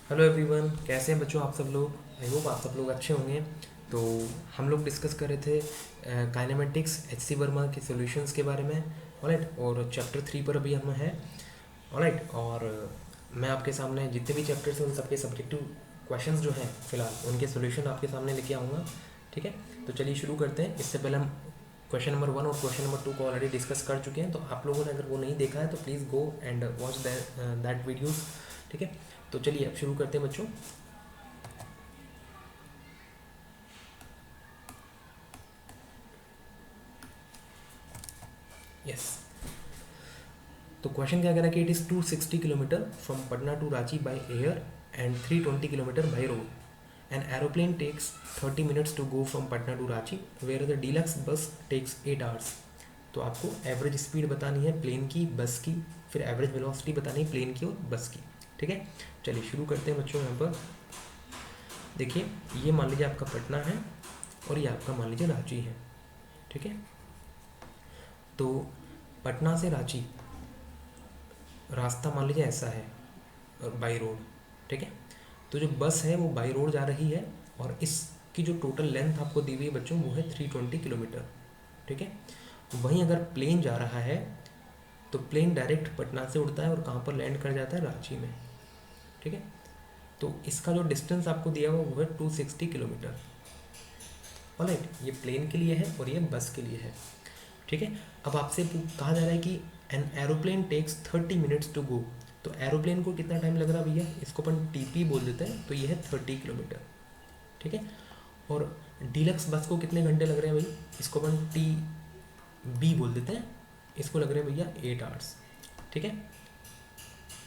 Hello everyone, कैसे हैं बच्चों आप सब लोग। आई होप आप सब लोग अच्छे होंगे। तो हम लोग डिस्कस कर रहे थे काइनेमेटिक्स एच सी वर्मा के सॉल्यूशंस के बारे में। ऑलराइट, और चैप्टर 3 पर अभी हम हैं। ऑलराइट, और मैं आपके सामने जितने भी चैप्टर्स हैं उन सबके सब्जेक्टिव क्वेश्चंस जो हैं फिलहाल उनके सॉल्यूशन आपके सामने लेके आऊँगा। ठीक है, तो चलिए शुरू करते हैं। इससे पहले हम क्वेश्चन नंबर 1 और क्वेश्चन नंबर 2 को ऑलरेडी डिस्कस कर चुके हैं, तो आप लोगों ने अगर वो नहीं देखा है तो please go and watch that videos. ठीक है, तो चलिए अब शुरू करते हैं बच्चों। यस, तो क्वेश्चन क्या कह रहा है कि it is 260 kilometre from Patna to Ranchi by air and 320 kilometre by road. An aeroplane takes 30 minutes to go from Patna to Ranchi where the deluxe bus takes 8 hours. तो आपको एवरेज स्पीड बतानी है प्लेन की, बस की, फिर एवरेज वेलोसिटी बतानी है प्लेन की और बस की। ठीक है, चलिए शुरू करते हैं बच्चों। यहाँ पर देखिए, ये मान लीजिए आपका पटना है और ये आपका मान लीजिए रांची है। ठीक है, तो पटना से रांची रास्ता मान लीजिए ऐसा है बाई रोड। ठीक है, तो जो बस है वो बाई रोड जा रही है और इसकी जो टोटल लेंथ आपको दी हुई है बच्चों वो है 320 किलोमीटर। ठीक है, वहीं अगर प्लेन जा रहा है तो प्लेन डायरेक्ट पटना से उड़ता है और कहाँ पर लैंड कर जाता है, रांची में। ठीक है, तो इसका जो डिस्टेंस आपको दिया हुआ वो है 260 किलोमीटर। ऑलराइट, ये प्लेन के लिए है और ये बस के लिए है। ठीक है, अब आपसे कहा जा रहा है कि an aeroplane takes 30 minutes to go. तो एरोप्लेन को कितना टाइम लग रहा है भैया, इसको अपन टीपी बोल देते हैं, तो ये है 30 किलोमीटर। ठीक है, और डीलक्स बस को कितने घंटे लग रहे हैं भाई, इसको अपन टी बी बोल देते हैं, इसको लग रहे हैं भैया 8 आवर्स। ठीक है,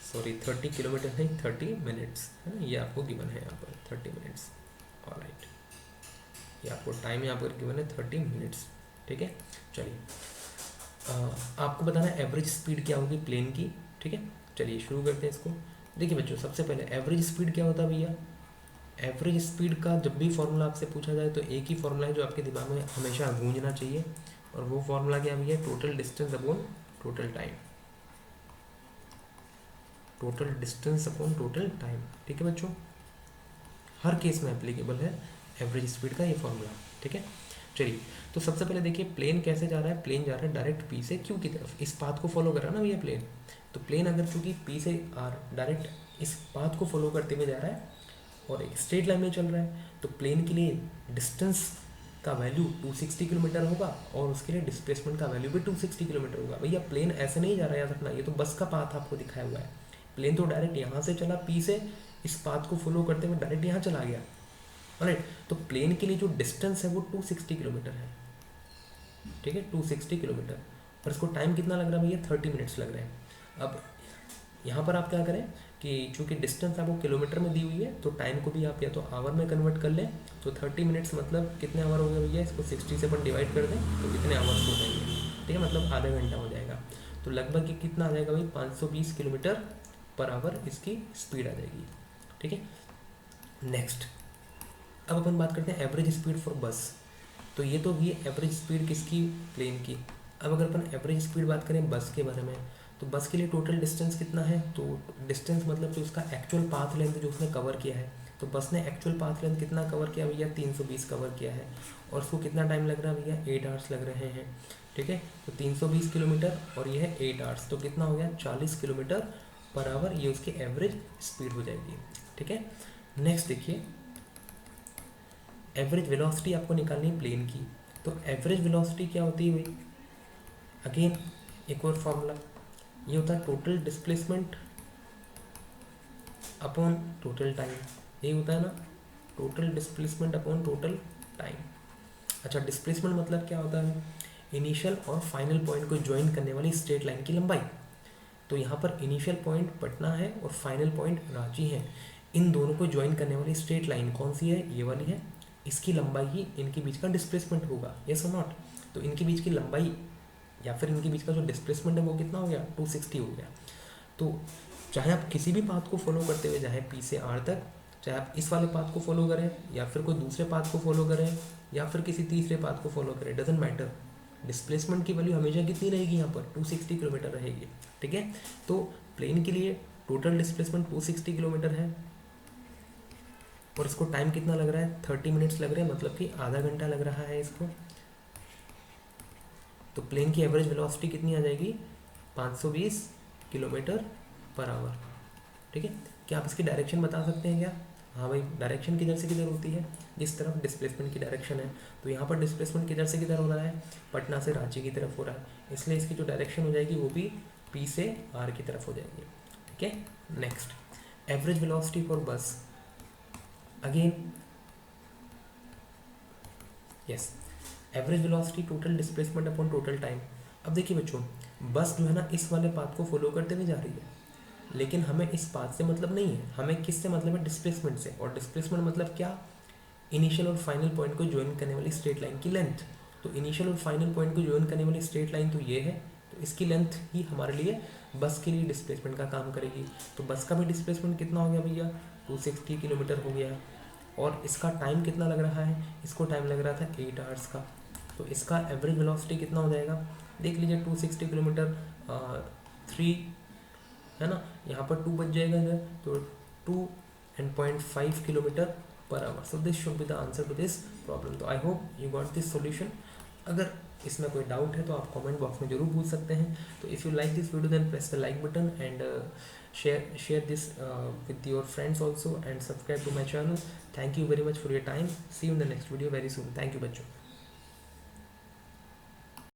सॉरी 30 किलोमीटर नहीं 30 मिनट्स है ना, ये आपको गिवन है यहाँ पर 30 मिनट्स। ऑलराइट, ये आपको टाइम यहाँ पर गिवन है 30 मिनट्स। ठीक है, चलिए आपको बताना है एवरेज स्पीड क्या होगी प्लेन की। ठीक है, चलिए शुरू करते हैं इसको। देखिए बच्चों, सबसे पहले एवरेज स्पीड क्या होता है भैया। एवरेज स्पीड का जब भी फॉर्मूला आपसे पूछा जाए तो एक ही फॉर्मूला है जो आपके दिमाग में हमेशा गूंजना चाहिए, और वो फॉर्मूला क्या भैया, total distance upon total time. Total distance upon total time. ठीक है बच्चों, हर केस में एप्लीकेबल है एवरेज स्पीड का ये फॉर्मूला। ठीक है, चलिए तो सबसे पहले देखिए प्लेन कैसे जा रहा है। प्लेन जा रहा है डायरेक्ट पी से क्यू की तरफ, इस पाथ को फॉलो कर रहा है ना भैया प्लेन। तो प्लेन अगर चूंकि पी से आर डायरेक्ट इस पाथ को फॉलो करते हुए जा रहा है और एक स्ट्रेट लाइन में चल रहा है, तो प्लेन के लिए डिस्टेंस का वैल्यू 260 किलोमीटर होगा और उसके लिए डिस्प्लेसमेंट का वैल्यू भी 260 किलोमीटर होगा। भैया प्लेन ऐसे नहीं जा रहा है, याद रखना, ये तो बस का पाथ आपको दिखाया हुआ है। प्लेन तो डायरेक्ट यहाँ से चला पी से, इस पाथ को फॉलो करते हुए डायरेक्ट यहाँ चला गया। राइट, तो प्लेन के लिए जो डिस्टेंस है वो 260 किलोमीटर है। ठीक है, 260 किलोमीटर, और इसको टाइम कितना लग रहा है भैया, 30 मिनट्स लग रहे हैं। अब यहाँ पर आप क्या करें कि चूंकि डिस्टेंस आपको किलोमीटर में दी हुई है तो टाइम को भी आप या तो आवर में कन्वर्ट कर लें। तो 30 मिनट्स मतलब कितने आवर हो गए भैया, इसको 60 से अपन डिवाइड कर दें तो कितने आवर्स हो जाएंगे। ठीक है, मतलब आधा घंटा हो जाएगा। तो लगभग ये कितना आ जाएगा भाई, 520 किलोमीटर पर आवर इसकी स्पीड आ जाएगी। ठीक है, नेक्स्ट अब अपन बात करते हैं एवरेज स्पीड फॉर बस। तो ये तो भी एवरेज स्पीड किसकी, प्लेन की। अब अगर अपन एवरेज स्पीड बात करें बस के बारे में, तो बस के लिए टोटल डिस्टेंस कितना है, तो डिस्टेंस मतलब जो उसका एक्चुअल पाथ लेंथ जो उसने कवर किया है, तो बस ने एक्चुअल पाथ लेंथ कितना कवर किया भैया, 320 कवर किया है, और उसको कितना टाइम लग रहा है भैया, 8 आवर्स लग रहे हैं। ठीक है, तो 320 किलोमीटर और ये है 8 आवर्स, तो कितना हो गया, 40 किलोमीटर पर आवर, ये उसकी एवरेज स्पीड हो जाएगी। ठीक है, नेक्स्ट देखिए, एवरेज वेलोसिटी आपको निकालनी है प्लेन की। तो एवरेज वेलोसिटी क्या होती है भाई, अगेन एक और फॉर्मूला, ये होता है total displacement upon total time. ये होता है ना, total displacement upon total time. अच्छा, डिस्प्लेसमेंट मतलब क्या होता है, इनिशियल और फाइनल पॉइंट को ज्वाइन करने वाली स्ट्रेट लाइन की लंबाई। तो यहाँ पर इनिशियल पॉइंट पटना है और फाइनल पॉइंट रांची है, इन दोनों को ज्वाइन करने वाली स्ट्रेट लाइन कौन सी है, ये वाली है। इसकी लंबाई ही इनके बीच का डिस्प्लेसमेंट होगा, यस और नॉट। तो इनके बीच की लंबाई या फिर इनके बीच का जो डिस्प्लेसमेंट है वो कितना हो गया, 260 हो गया। तो चाहे आप किसी भी पाथ को फॉलो करते हुए जाए पी से आर तक, चाहे आप इस वाले पाथ को फॉलो करें या फिर कोई दूसरे पाथ को फॉलो करें या फिर किसी तीसरे पाथ को फॉलो करें, डजेंट मैटर, डिस्प्लेसमेंट की वैल्यू हमेशा कितनी रहेगी, यहाँ पर 260 किलोमीटर रहेगी। ठीक है, तो प्लेन के लिए टोटल डिस्प्लेसमेंट 260 किलोमीटर है और इसको टाइम कितना लग रहा है, 30 मिनट्स लग रहे हैं, मतलब कि आधा घंटा लग रहा है इसको। तो प्लेन की एवरेज वेलोसिटी कितनी आ जाएगी, 520 किलोमीटर पर आवर। ठीक है, क्या आप इसकी डायरेक्शन बता सकते हैं क्या? हाँ भाई, डायरेक्शन किधर से किधर होती है, जिस तरफ डिस्प्लेसमेंट की डायरेक्शन है। तो यहाँ पर डिस्प्लेसमेंट किधर से किधर हो रहा है, पटना से रांची की तरफ हो रहा है, इसलिए इसकी जो डायरेक्शन हो जाएगी वो भी पी से आर की तरफ हो जाएगी। ठीक है, नेक्स्ट एवरेज वेलोसिटी फॉर बस, again yes, average velocity total displacement upon total time. अब देखिए बच्चों, बस जो है ना इस वाले पाथ को फॉलो करते हुए जा रही है, लेकिन हमें इस पाथ से मतलब नहीं है, हमें किससे मतलब है, डिस्प्लेसमेंट से। और डिस्प्लेसमेंट मतलब क्या, इनिशियल और फाइनल पॉइंट को ज्वाइन करने वाली स्ट्रेट लाइन की लेंथ। तो इनिशियल और फाइनल पॉइंट को ज्वाइन करने वाली स्ट्रेट लाइन तो ये है, तो इसकी लेंथ ही हमारे लिए बस के लिए डिस्प्लेसमेंट का काम करेगी। तो बस का भी डिस्प्लेसमेंट कितना हो गया भैया, 260 किलोमीटर हो गया। और इसका टाइम कितना लग रहा है, इसको टाइम लग रहा था 8 आवर्स का। तो इसका एवरेज वेलोसिटी कितना हो जाएगा, देख लीजिए 260 किलोमीटर 3 है ना, यहाँ पर 2 बच जाएगा इधर, तो 2.5 kilometre per hour. So this should be the answer to this problem. तो I hope you got this solution. अगर इसमें कोई डाउट है तो आप कमेंट बॉक्स में जरूर पूछ सकते हैं। तो if you like this video then press the like button and share this with your friends also and subscribe to my channel. Thank you very much for your time. See you in the next video very soon. Thank you बच्चों।